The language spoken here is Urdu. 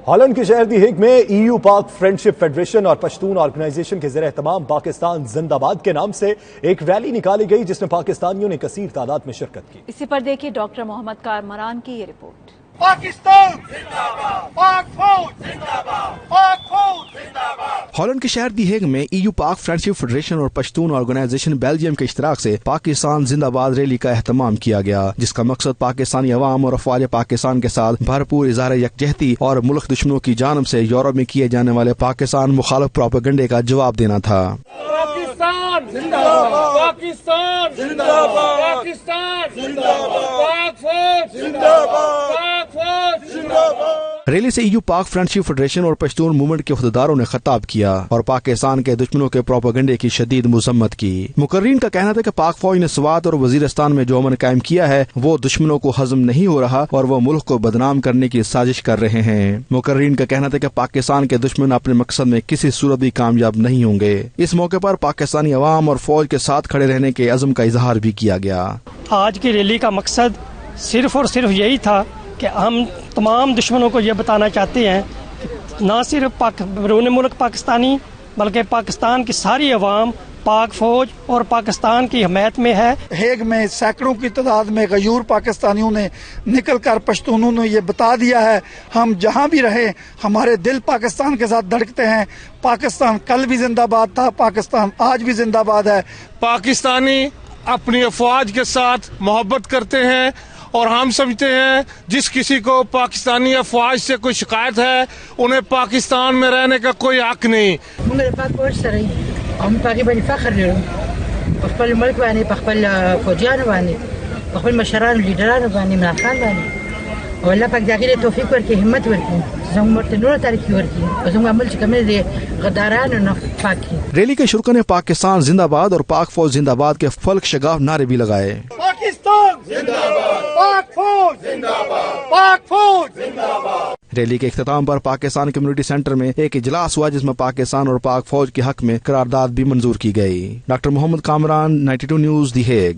ہالینڈ کے شہر دی ہیگ میں EU پاک فرینڈشپ فیڈریشن اور پشتون آرگنائزیشن کے زیر اہتمام پاکستان زندہ باد کے نام سے ایک ریلی نکالی گئی جس میں پاکستانیوں نے کثیر تعداد میں شرکت کی۔ اسی پر دیکھیے ڈاکٹر محمد کارمران کی یہ رپورٹ۔ پاکستان زندہ باد، پاک فوج زندہ باد، پاک فوج زندہ باد۔ ہالینڈ کے شہر دی ہیگ میں EU پاک فرینڈشپ فیڈریشن اور پشتون آرگنائزیشن بیلجیم کے اشتراک سے پاکستان زندہ باد ریلی کا اہتمام کیا گیا، جس کا مقصد پاکستانی عوام اور افواج پاکستان کے ساتھ بھرپور اظہار یکجہتی اور ملک دشمنوں کی جانب سے یورپ میں کیے جانے والے پاکستان مخالف پروپیگنڈے کا جواب دینا تھا۔ پاکستان زندہ باد، پاکستان زندہ باد، پاکستان زندہ باد، پاک فوج زندہ باد، پاک فوج زندہ باد۔ ریلی سے EU پاک فرینڈشپ فیڈریشن اور پشتون موومنٹ کے عہدیداروں نے خطاب کیا اور پاکستان کے دشمنوں کے پروپیگنڈے کی شدید مذمت کی۔ مقررین کا کہنا تھا کہ پاک فوج نے سوات اور وزیرستان میں جو امن قائم کیا ہے وہ دشمنوں کو ہضم نہیں ہو رہا اور وہ ملک کو بدنام کرنے کی سازش کر رہے ہیں۔ مقررین کا کہنا تھا کہ پاکستان کے دشمن اپنے مقصد میں کسی صورت بھی کامیاب نہیں ہوں گے۔ اس موقع پر پاکستانی عوام اور فوج کے ساتھ کھڑے رہنے کے عزم کا اظہار بھی کیا گیا۔ آج کی ریلی کا مقصد صرف اور صرف یہی تھا کہ ہم تمام دشمنوں کو یہ بتانا چاہتے ہیں کہ نہ صرف بیرون ملک پاکستانی بلکہ پاکستان کی ساری عوام پاک فوج اور پاکستان کی حمایت میں ہے۔ ہیگ میں سینکڑوں کی تعداد میں غیور پاکستانیوں نے نکل کر پشتونوں نے یہ بتا دیا ہے ہم جہاں بھی رہیں ہمارے دل پاکستان کے ساتھ دھڑکتے ہیں۔ پاکستان کل بھی زندہ باد تھا، پاکستان آج بھی زندہ باد ہے۔ پاکستانی اپنی افواج کے ساتھ محبت کرتے ہیں اور ہم سمجھتے ہیں جس کسی کو پاکستانی افواج سے کوئی شکایت ہے انہیں پاکستان میں رہنے کا کوئی حق نہیں۔ پاک فوج سره هم په هغې باندې فخر لرو، په خپل ملک باندې، په خپل فوجیانو باندې، په خپل مشرانو لیډرانو باندې، عمران خان باندې، او الله پاک د هغې له توفیق ورکړي، همت ورکړي، زموږ ورته نوره ترقي ورکړي، او زموږ عمل چې کوم دی د غدارانو نه پاک کړي۔ ریلی کے شرکا نے پاکستان زندہ باد اور پاک فوج زندہ باد کے فلک شگاف نعرے بھی لگائے۔ پاکستان زندہ باد، پاک فوج زندہ باد، پاک فوج زندہ باد۔ ریلی کے اختتام پر پاکستان کمیونٹی سینٹر میں ایک اجلاس ہوا جس میں پاکستان اور پاک فوج کے حق میں قرارداد بھی منظور کی گئی۔ ڈاکٹر محمد کامران، 92 نیوز، دی ہیگ۔